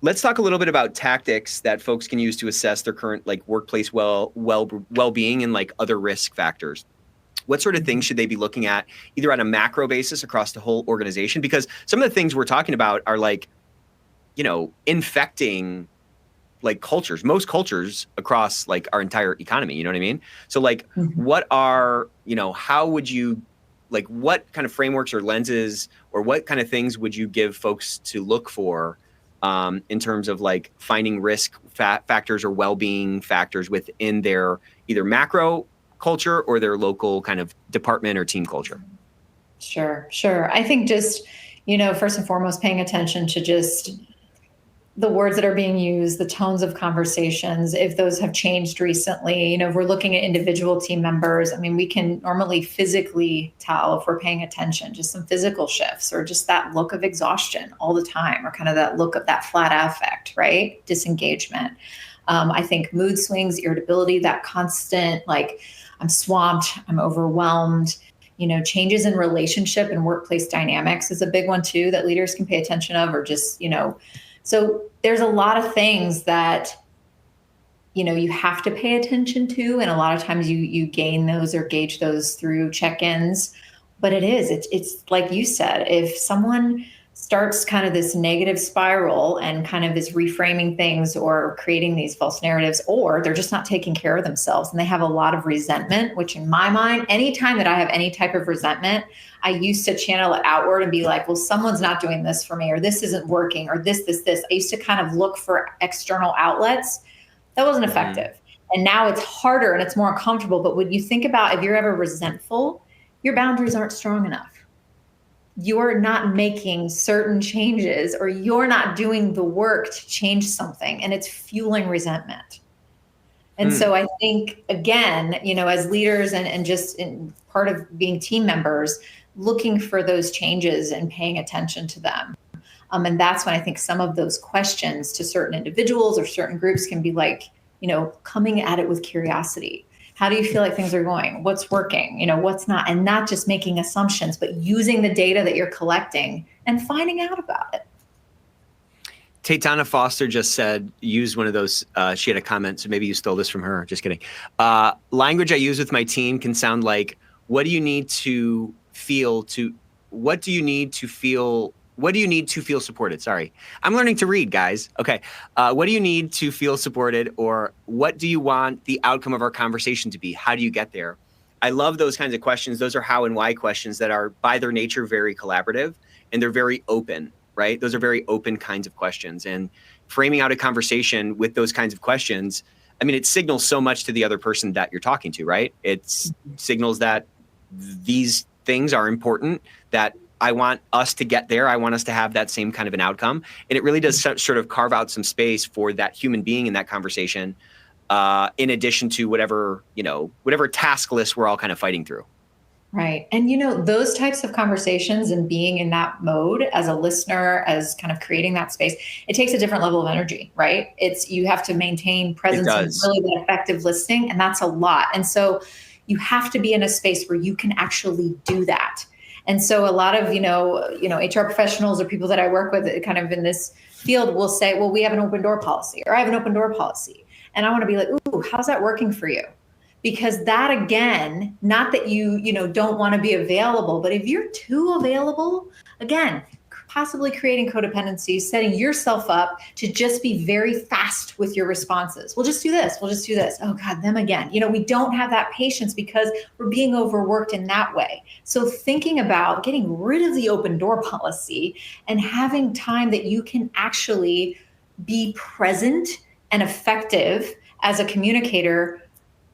let's talk a little bit about tactics that folks can use to assess their current like workplace well-being and like other risk factors. What sort of things should they be looking at either on a macro basis across the whole organization? Because some of the things we're talking about are like, infecting like cultures, most cultures across like our entire economy. You know what I mean? So like, what are, how would you, like what kind of frameworks or lenses or what kind of things would you give folks to look for in terms of like finding risk factors or well-being factors within their either macro culture or their local kind of department or team culture? Sure. I think just, first and foremost, paying attention to just the words that are being used, the tones of conversations, if those have changed recently. If we're looking at individual team members, I mean, we can normally physically tell if we're paying attention, just some physical shifts or just that look of exhaustion all the time, or kind of that look of that flat affect, right? Disengagement. I think mood swings, irritability, that constant, like, I'm swamped, I'm overwhelmed, changes in relationship and workplace dynamics is a big one too, that leaders can pay attention of, or just, so there's a lot of things that, you have to pay attention to. And a lot of times you gain those or gauge those through check-ins, but it's like you said, if someone starts kind of this negative spiral and kind of is reframing things or creating these false narratives, or they're just not taking care of themselves and they have a lot of resentment, which in my mind, anytime that I have any type of resentment, I used to channel it outward and be like, well, someone's not doing this for me, or this isn't working, or this. I used to kind of look for external outlets. That wasn't effective. And now it's harder and it's more uncomfortable. But when you think about if you're ever resentful, your boundaries aren't strong enough. You're not making certain changes, or you're not doing the work to change something, and it's fueling resentment. And so I think, again, as leaders and just in part of being team members, looking for those changes and paying attention to them. And that's when I think some of those questions to certain individuals or certain groups can be like, coming at it with curiosity. How do you feel like things are going? What's working? What's not? And not just making assumptions, but using the data that you're collecting and finding out about it. Taytana Foster just said, use one of those. She had a comment, so maybe you stole this from her. Just kidding. Language I use with my team can sound like, what do you need to feel supported? Sorry. I'm learning to read, guys. Okay. What do you need to feel supported, or what do you want the outcome of our conversation to be? How do you get there? I love those kinds of questions. Those are how and why questions that are by their nature very collaborative, and they're very open, right? Those are very open kinds of questions, and framing out a conversation with those kinds of questions, I mean, it signals so much to the other person that you're talking to, right? It signals that these things are important, that I want us to get there. I want us to have that same kind of an outcome. And it really does sort of carve out some space for that human being in that conversation, in addition to whatever task list we're all kind of fighting through. Right. And, those types of conversations and being in that mode as a listener, as kind of creating that space, it takes a different level of energy, right? You have to maintain presence and really that effective listening. And that's a lot. And so you have to be in a space where you can actually do that. And so a lot of, HR professionals or people that I work with kind of in this field will say, well, we have an open door policy, or I have an open door policy. And I want to be like, ooh, how's that working for you? Because that, again, not that you don't want to be available, but if you're too available, again, possibly creating codependency, setting yourself up to just be very fast with your responses. We'll just do this. We'll just do this. Oh God, them again. We don't have that patience because we're being overworked in that way. So thinking about getting rid of the open door policy and having time that you can actually be present and effective as a communicator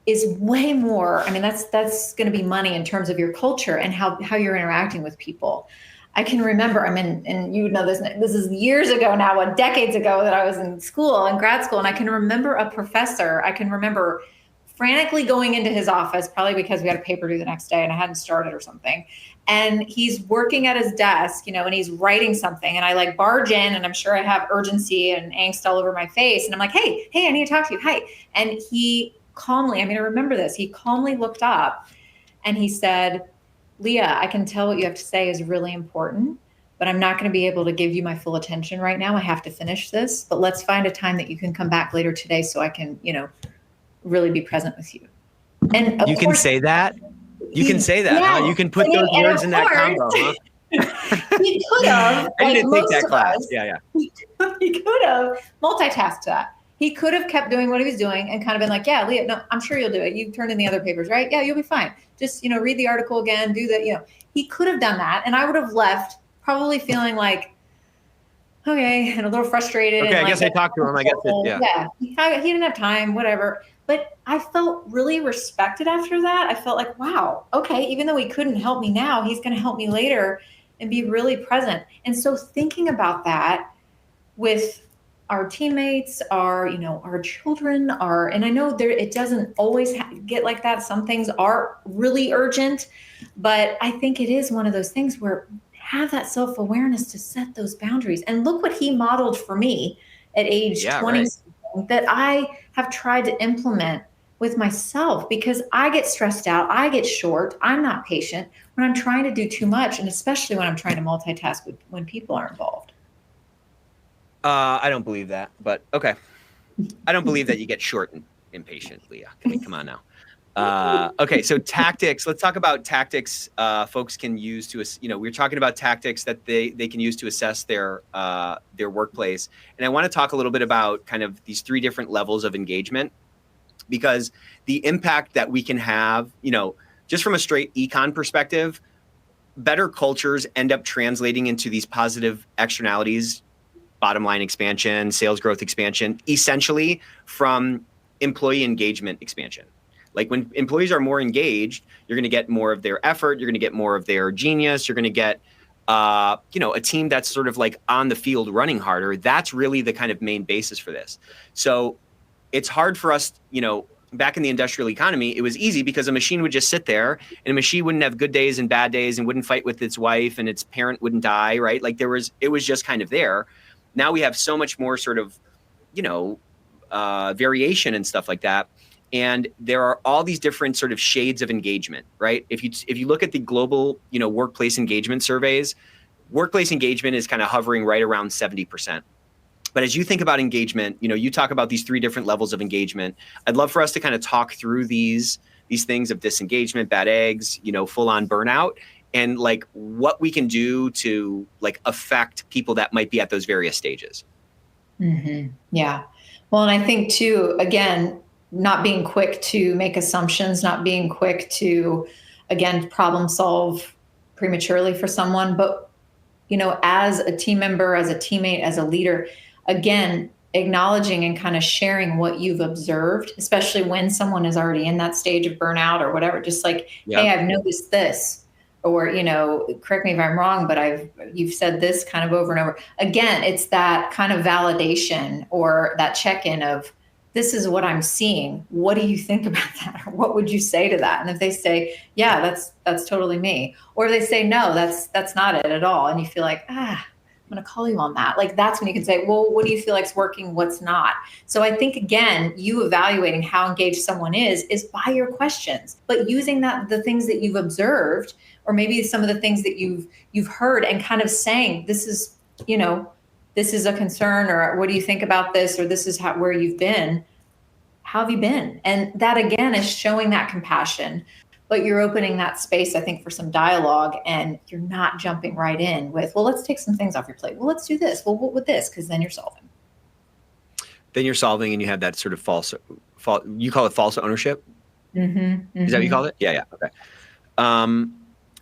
is way more. I mean, that's going to be money in terms of your culture and how you're interacting with people. I can remember, and you know this is years ago now, decades ago, that I was in grad school, and I can remember a professor, frantically going into his office, probably because we had a paper due the next day and I hadn't started or something. And he's working at his desk, and he's writing something, and I barge in, and I'm sure I have urgency and angst all over my face. And I'm like, hey, I need to talk to you. Hi. And he calmly, I remember this, he calmly looked up and he said, Leah, I can tell what you have to say is really important, but I'm not going to be able to give you my full attention right now. I have to finish this, but let's find a time that you can come back later today so I can, really be present with you. And you can say that. You can say that. Yeah. Huh? You can put those words in that combo. Huh? He could have. I didn't take that class. Yeah. He could have multitasked that. He could have kept doing what he was doing and kind of been like, yeah, Leah, no, I'm sure you'll do it. You turned in the other papers, right? Yeah, you'll be fine. Just, read the article again, do that. He could have done that. And I would have left probably feeling like, okay, and a little frustrated. Okay, and I guess I talked to him. I guess he didn't have time, whatever. But I felt really respected after that. I felt like, wow, okay, even though he couldn't help me now, he's going to help me later and be really present. And so thinking about that with our teammates, our children, and I know it doesn't always get like that. Some things are really urgent, but I think it is one of those things where have that self-awareness to set those boundaries. And look what he modeled for me at age 20, right, that I have tried to implement with myself, because I get stressed out. I get short. I'm not patient when I'm trying to do too much. And especially when I'm trying to multitask when people are involved. I don't believe that, but okay. I don't believe that you get short and impatient, Leah. Come on now. Okay, so tactics. Let's talk about tactics folks can use to, we're talking about tactics that they can use to assess their workplace. And I want to talk a little bit about kind of these 3 different levels of engagement, because the impact that we can have, just from a straight econ perspective, better cultures end up translating into these positive externalities, bottom line expansion, sales growth expansion, essentially from employee engagement expansion. Like when employees are more engaged, you're going to get more of their effort. You're going to get more of their genius. You're going to get, a team that's sort of like on the field running harder. That's really the kind of main basis for this. So it's hard for us, back in the industrial economy, it was easy because a machine would just sit there and a machine wouldn't have good days and bad days and wouldn't fight with its wife and its parent wouldn't die, right? Like it was just kind of there. Now we have so much more sort of, variation and stuff like that. And there are all these different sort of shades of engagement, right? If you look at the global, workplace engagement surveys, workplace engagement is kind of hovering right around 70%. But as you think about engagement, you talk about these 3 different levels of engagement. I'd love for us to kind of talk through these things of disengagement, bad eggs, full on burnout, and like what we can do to like affect people that might be at those various stages. Mm-hmm. Yeah. Well, and I think too, again, not being quick to make assumptions, not being quick to, again, problem solve prematurely for someone, but, as a team member, as a teammate, as a leader, again, acknowledging and kind of sharing what you've observed, especially when someone is already in that stage of burnout or whatever, just like, hey, I've noticed this, or, correct me if I'm wrong, but you've said this kind of over and over. Again, it's that kind of validation or that check-in of, this is what I'm seeing. What do you think about that? Or what would you say to that? And if they say, yeah, that's totally me. Or if they say, no, that's not it at all. And you feel like, I'm going to call you on that. Like, that's when you can say, well, what do you feel like's working? What's not? So I think, again, you evaluating how engaged someone is by your questions, but using the things that you've observed, or maybe some of the things that you've heard, and kind of saying, this is a concern, or what do you think about this? Or this is where you've been. How have you been? And that, again, is showing that compassion. but you're opening that space, I think, for some dialogue, and you're not jumping right in with, well, let's take some things off your plate. Well, let's do this. Well, what with this? Because then you're solving. Then you're solving, and you have that sort of false, you call it false ownership? Mm-hmm, mm-hmm. Is that what you call it? Yeah. Okay.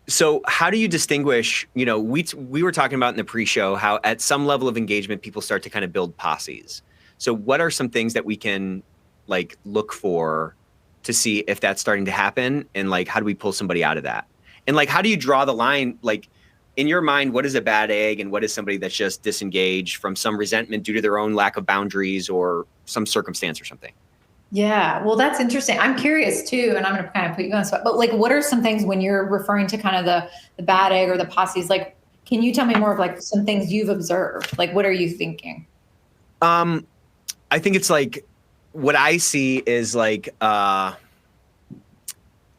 So how do you distinguish, we were talking about in the pre-show how at some level of engagement, people start to kind of build posses. So what are some things that we can like look for to see if that's starting to happen? And like, how do we pull somebody out of that? And like, how do you draw the line? Like in your mind, what is a bad egg and what is somebody that's just disengaged from some resentment due to their own lack of boundaries or some circumstance or something? Yeah, well, that's interesting. I'm curious too, and I'm going to kind of put you on the spot. But like, what are some things when you're referring to kind of the bad egg or the posses? Like, can you tell me more of like some things you've observed? Like, what are you thinking? I think it's like what I see is like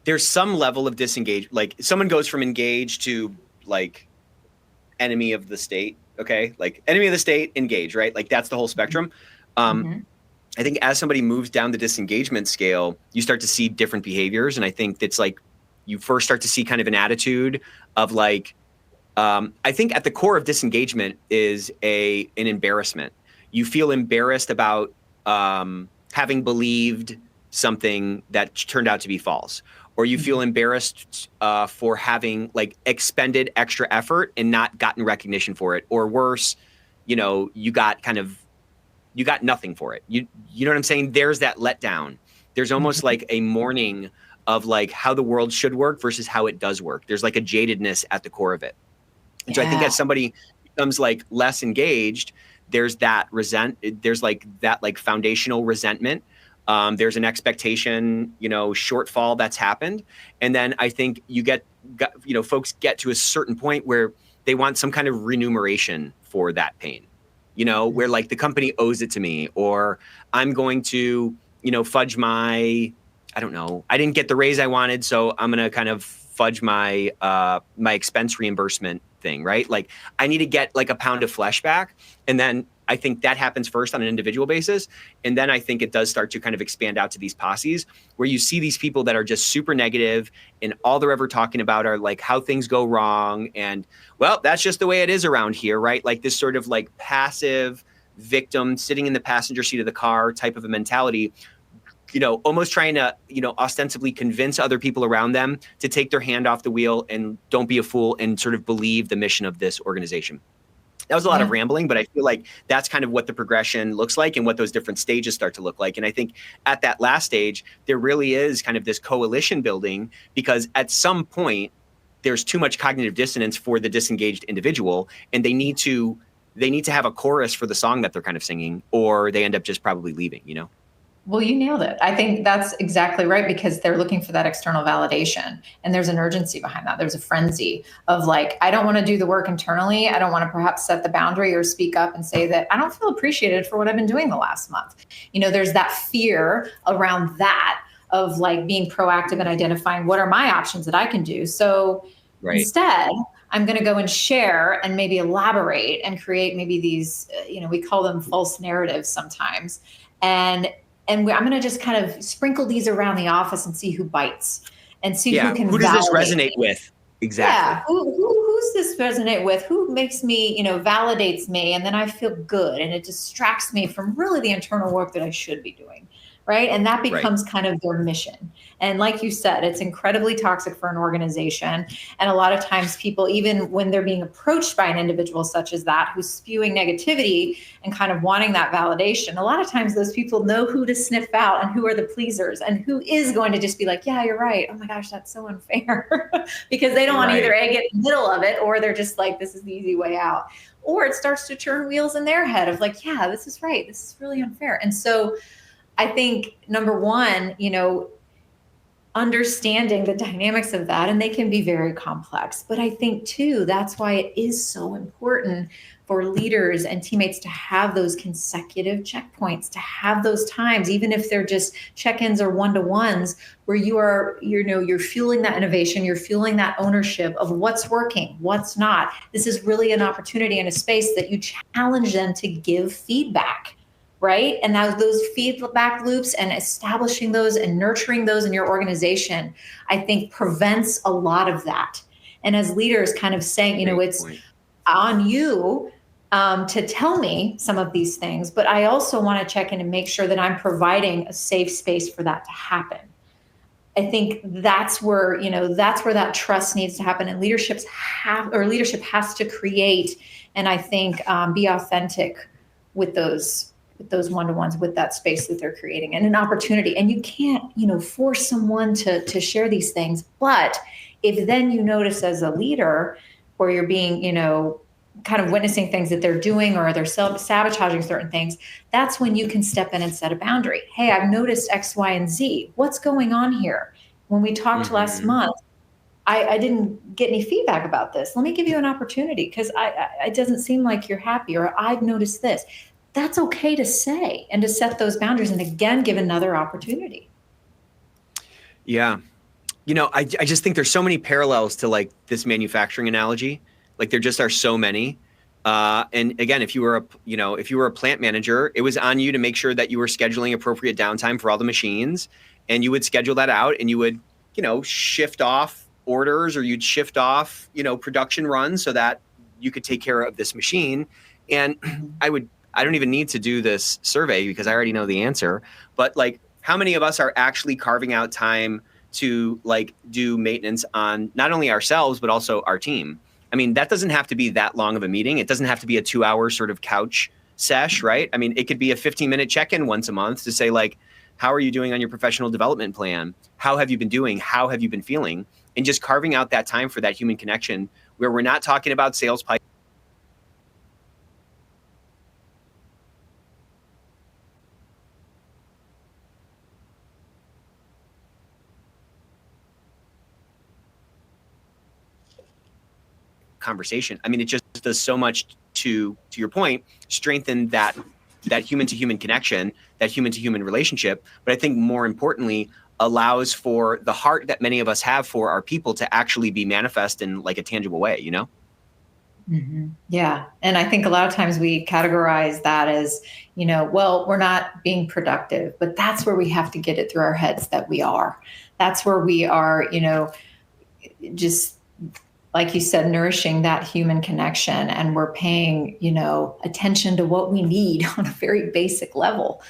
there's some level of disengagement. Like someone goes from engaged to like enemy of the state. Okay, like enemy of the state, engage, right? Like that's the whole spectrum. Mm-hmm. I think as somebody moves down the disengagement scale, you start to see different behaviors. And I think that's like, you first start to see kind of an attitude of like, I think at the core of disengagement is an embarrassment. You feel embarrassed about having believed something that turned out to be false, or you feel embarrassed for having like expended extra effort and not gotten recognition for it, or worse, you got nothing for it. You know what I'm saying? There's that letdown. There's almost like a mourning of like how the world should work versus how it does work. There's like a jadedness at the core of it. And so I think as somebody becomes like less engaged, there's that there's like that like foundational resentment. There's an expectation, shortfall that's happened. And then I think folks get to a certain point where they want some kind of remuneration for that pain. Where like the company owes it to me, or I'm going to, fudge I didn't get the raise I wanted, so I'm going to kind of fudge my expense reimbursement thing, right? Like I need to get like a pound of flesh back. And then I think that happens first on an individual basis. And then I think it does start to kind of expand out to these posses where you see these people that are just super negative and all they're ever talking about are like how things go wrong. And well, that's just the way it is around here, right? Like this sort of like passive victim sitting in the passenger seat of the car type of a mentality, almost trying to, ostensibly convince other people around them to take their hand off the wheel and don't be a fool and sort of believe the mission of this organization. That was a lot of rambling, but I feel like that's kind of what the progression looks like and what those different stages start to look like. And I think at that last stage, there really is kind of this coalition building because at some point there's too much cognitive dissonance for the disengaged individual and they need to have a chorus for the song that they're kind of singing, or they end up just probably leaving, Well, you nailed it. I think that's exactly right because they're looking for that external validation and there's an urgency behind that. There's a frenzy of like, I don't want to do the work internally. I don't want to perhaps set the boundary or speak up and say that I don't feel appreciated for what I've been doing the last month. There's that fear around that of like being proactive and identifying what are my options that I can do. So instead, I'm going to go and share and maybe elaborate and create maybe these, we call them false narratives sometimes. And I'm going to just kind of sprinkle these around the office and see who bites and see who can. Who does this resonate with? Exactly. Yeah. Who's this resonate with? Who makes me, validates me, and then I feel good, and it distracts me from really the internal work that I should be doing. Right. And that becomes kind of their mission. And like you said, it's incredibly toxic for an organization. And a lot of times people, even when they're being approached by an individual such as that, who's spewing negativity and kind of wanting that validation, a lot of times those people know who to sniff out and who are the pleasers and who is going to just be like, yeah, you're right. Oh my gosh, that's so unfair. Because they don't want to either A, get in the middle of it, or they're just like, this is the easy way out. Or it starts to turn wheels in their head of like, yeah, this is right. This is really unfair. And so I think number one, understanding the dynamics of that, and they can be very complex. But I think too, that's why it is so important for leaders and teammates to have those consecutive checkpoints, to have those times, even if they're just check-ins or one-to-ones, where you're fueling that innovation, you're fueling that ownership of what's working, what's not. This is really an opportunity and a space that you challenge them to give feedback. right? And now those feedback loops and establishing those and nurturing those in your organization, I think prevents a lot of that. And as leaders kind of saying, it's on you to tell me some of these things, but I also want to check in and make sure that I'm providing a safe space for that to happen. I think that's where that trust needs to happen, and leadership has to create, and I think be authentic with those one-to-ones, with that space that they're creating and an opportunity. And you can't, force someone to share these things. But if then you notice as a leader, or you're being, kind of witnessing things that they're doing, or they're sabotaging certain things, that's when you can step in and set a boundary. Hey, I've noticed X, Y, and Z. What's going on here? When we talked last month, I didn't get any feedback about this. Let me give you an opportunity, because it doesn't seem like you're happy, or I've noticed this. That's okay to say and to set those boundaries, and again, give another opportunity. Yeah. I just think there's so many parallels to like this manufacturing analogy. Like there just are so many. And again, if you were a plant manager, it was on you to make sure that you were scheduling appropriate downtime for all the machines, and you would schedule that out, and you would, shift off orders, or you'd shift off, production runs so that you could take care of this machine. And I don't even need to do this survey because I already know the answer, but like how many of us are actually carving out time to like do maintenance on not only ourselves, but also our team? I mean, that doesn't have to be that long of a meeting. It doesn't have to be a 2-hour sort of couch sesh, right? I mean, it could be a 15-minute check-in once a month to say like, how are you doing on your professional development plan? How have you been doing? How have you been feeling? And just carving out that time for that human connection, where we're not talking about sales pipe. Conversation. I mean, it just does so much to your point, strengthen that human to human connection, that human to human relationship. But I think more importantly, allows for the heart that many of us have for our people to actually be manifest in like a tangible way, Mm-hmm. Yeah. And I think a lot of times we categorize that as, well, we're not being productive, but that's where we have to get it through our heads that we are. That's where we are, just like you said, nourishing that human connection, and we're paying, attention to what we need on a very basic level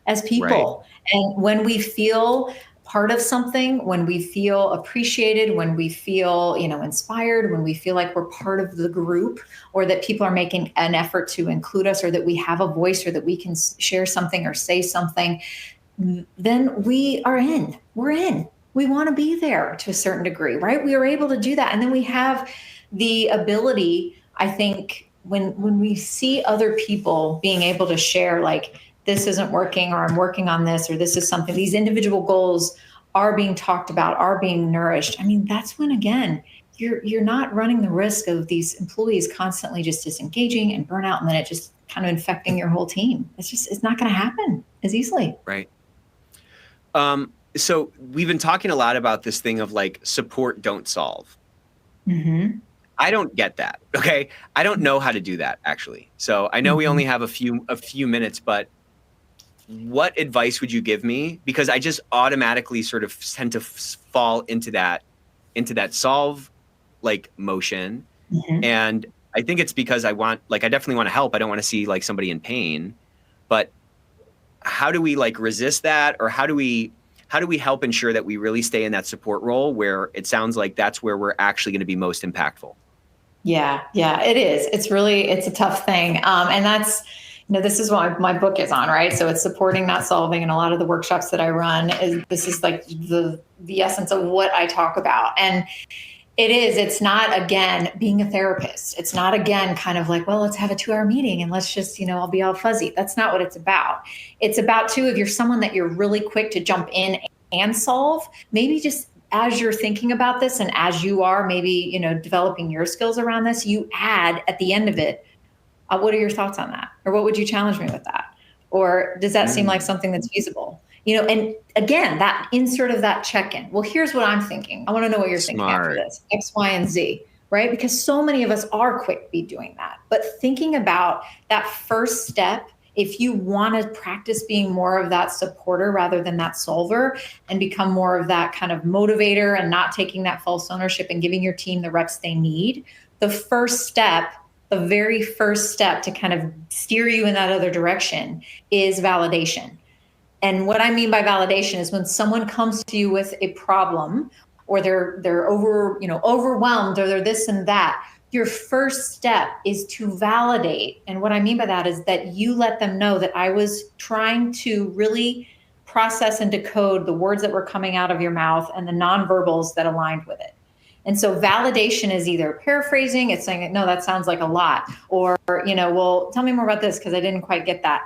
as people. Right. And when we feel part of something, when we feel appreciated, when we feel, inspired, when we feel like we're part of the group, or that people are making an effort to include us, or that we have a voice, or that we can share something or say something, then we are in. We're in. We want to be there to a certain degree, right? We are able to do that. And then we have the ability, I think, when we see other people being able to share, like, this isn't working, or I'm working on this, or this is something, these individual goals are being talked about, are being nourished. I mean, that's when, again, you're not running the risk of these employees constantly just disengaging and burnout, and then it just kind of infecting your whole team. It's not going to happen as easily. Right. So we've been talking a lot about this thing of like support, don't solve. Mm-hmm. I don't get that. Okay. I don't know how to do that actually. So I know we only have a few minutes, but what advice would you give me? Because I just automatically sort of tend to fall into that solve like motion. Mm-hmm. And I think it's because I definitely want to help. I don't want to see like somebody in pain, but how do we like resist that? Or how do we help ensure that we really stay in that support role where it sounds like that's where we're actually going to be most impactful? Yeah, it is. It's a tough thing. And that's, this is what my book is on, right? So it's supporting, not solving. And a lot of the workshops that I run this is like the essence of what I talk about. And it's not, again, being a therapist. It's not, again, kind of like, well, let's have a 2-hour meeting and let's just, I'll be all fuzzy. That's not what it's about. It's about, too, if you're someone that you're really quick to jump in and solve, maybe just as you're thinking about this and as you are maybe, developing your skills around this, you add at the end of it, what are your thoughts on that? Or what would you challenge me with that? Or does that seem like something that's feasible? And again, that insert of that check-in. Well, here's what I'm thinking. I want to know what you're thinking after this, X, Y, and Z, right? Because so many of us are quick be doing that. But thinking about that first step if you want to practice being more of that supporter rather than that solver and become more of that kind of motivator and not taking that false ownership and giving your team the reps they need, the very first step to kind of steer you in that other direction is validation. And what I mean by validation is when someone comes to you with a problem, or they're overwhelmed, or they're this and that, your first step is to validate. And what I mean by that is that you let them know that I was trying to really process and decode the words that were coming out of your mouth and the nonverbals that aligned with it. And so validation is either paraphrasing, it's saying, no, that sounds like a lot, or, well, tell me more about this because I didn't quite get that.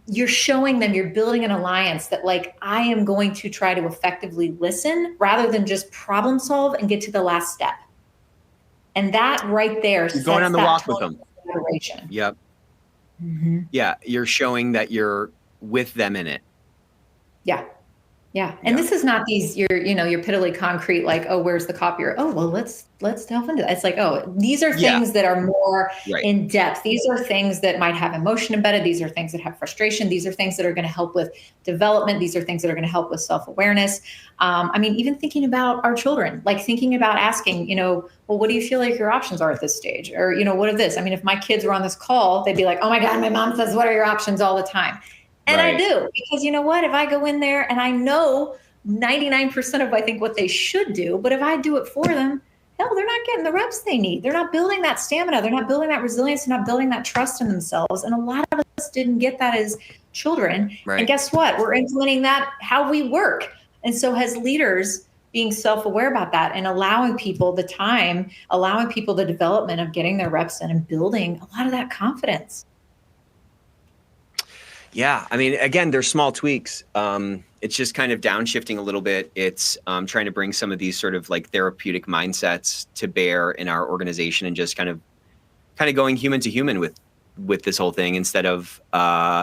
You're showing them, you're building an alliance that, like, I am going to try to effectively listen rather than just problem solve and get to the last step. And that right there, you're going on the walk with them. Yep. Mm-hmm. Yeah. You're showing that you're with them in it. Yeah. Yeah. And this is not your piddly concrete, like, oh, where's the copier? Oh, well, let's delve into that. It's like, oh, these are things that are more in depth. These are things that might have emotion embedded. These are things that have frustration. These are things that are going to help with development. These are things that are going to help with self-awareness. Even thinking about our children, like thinking about asking, well, what do you feel like your options are at this stage? Or, what are this? If my kids were on this call, they'd be like, oh my God, my mom says, what are your options all the time? And I do, because you know what, if I go in there and I know 99% of, I think, what they should do, but if I do it for them, hell, they're not getting the reps they need. They're not building that stamina. They're not building that resilience. They're not building that trust in themselves. And a lot of us didn't get that as children. Right. And guess what? We're implementing that how we work. And so as leaders, being self-aware about that and allowing people the time, allowing people the development of getting their reps in and building a lot of that confidence. Yeah. Again, there's small tweaks. It's just kind of downshifting a little bit. It's trying to bring some of these sort of like therapeutic mindsets to bear in our organization and just kind of going human to human with this whole thing instead of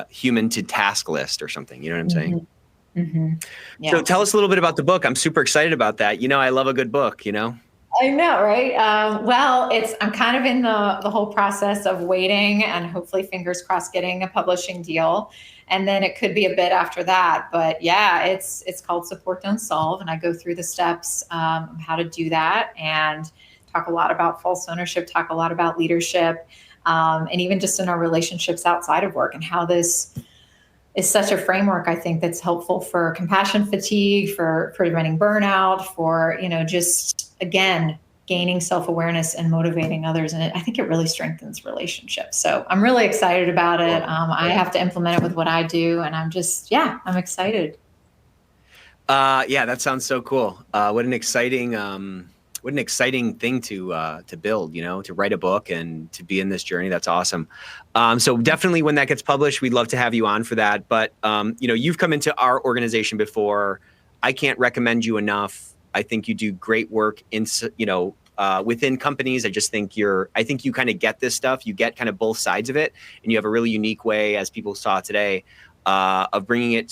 human to task list or something. You know what I'm saying? Mm-hmm. Yeah. So tell us a little bit about the book. I'm super excited about that. I love a good book, I know, right? I'm kind of in the whole process of waiting and hopefully, fingers crossed, getting a publishing deal. And then it could be a bit after that. But yeah, it's called Support Don't Solve. And I go through the steps of how to do that and talk a lot about false ownership, talk a lot about leadership, and even just in our relationships outside of work and how this is such a framework, I think, that's helpful for compassion fatigue, for preventing burnout, for, just, again, gaining self-awareness and motivating others. And I think it really strengthens relationships. So I'm really excited about it. I have to implement it with what I do. And I'm excited. Yeah, that sounds so cool. What an exciting thing to build, to write a book and to be in this journey. That's awesome. So definitely when that gets published, we'd love to have you on for that. But, you've come into our organization before. I can't recommend you enough. I think you do great work within companies. I think you kind of get this stuff. You get kind of both sides of it. And you have a really unique way, as people saw today, of bringing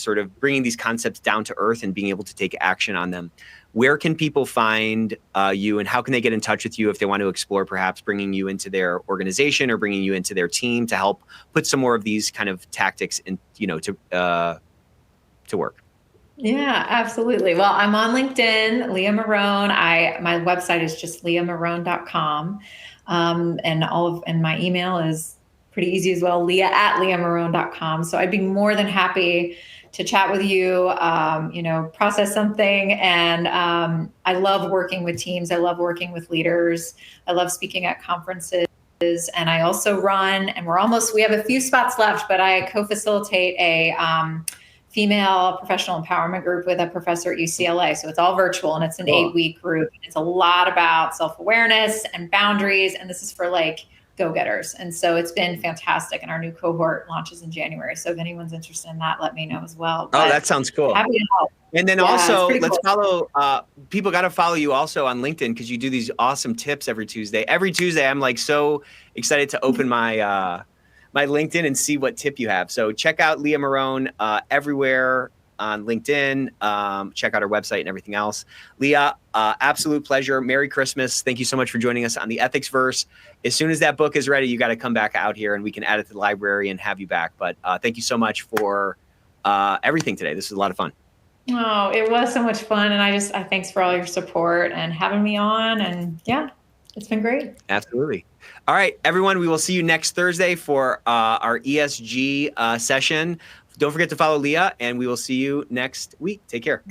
these concepts down to earth and being able to take action on them. Where can people find you, and how can they get in touch with you if they want to explore perhaps bringing you into their organization or bringing you into their team to help put some more of these kind of tactics in, to work? Yeah, absolutely. Well, I'm on LinkedIn, Leah Marone. My website is just leahmarone.com. And my email is pretty easy as well, leah@leahmarone.com. So I'd be more than happy to chat with you, process something. And I love working with teams. I love working with leaders. I love speaking at conferences. And I also run, and we have a few spots left, but I co-facilitate a female professional empowerment group with a professor at UCLA. So it's all virtual, and it's an 8-week group. It's a lot about self-awareness and boundaries. And this is for go-getters. And so it's been fantastic. And our new cohort launches in January. So if anyone's interested in that, let me know as well. But that sounds cool. Happy to help. And then also let's follow, people got to follow you also on LinkedIn, because you do these awesome tips every Tuesday. Every Tuesday, I'm so excited to open my LinkedIn and see what tip you have. So check out Leah Marone everywhere. on LinkedIn. Check out our website and everything else. Leah, absolute pleasure. Merry Christmas. Thank you so much for joining us on the Ethics Verse. As soon as that book is ready, you got to come back out here and we can add it to the library and have you back. But thank you so much for everything today. This was a lot of fun. Oh, it was so much fun. And I thanks for all your support and having me on. And yeah, it's been great. Absolutely. All right, everyone, we will see you next Thursday for our ESG session. Don't forget to follow Leah, and we will see you next week. Take care.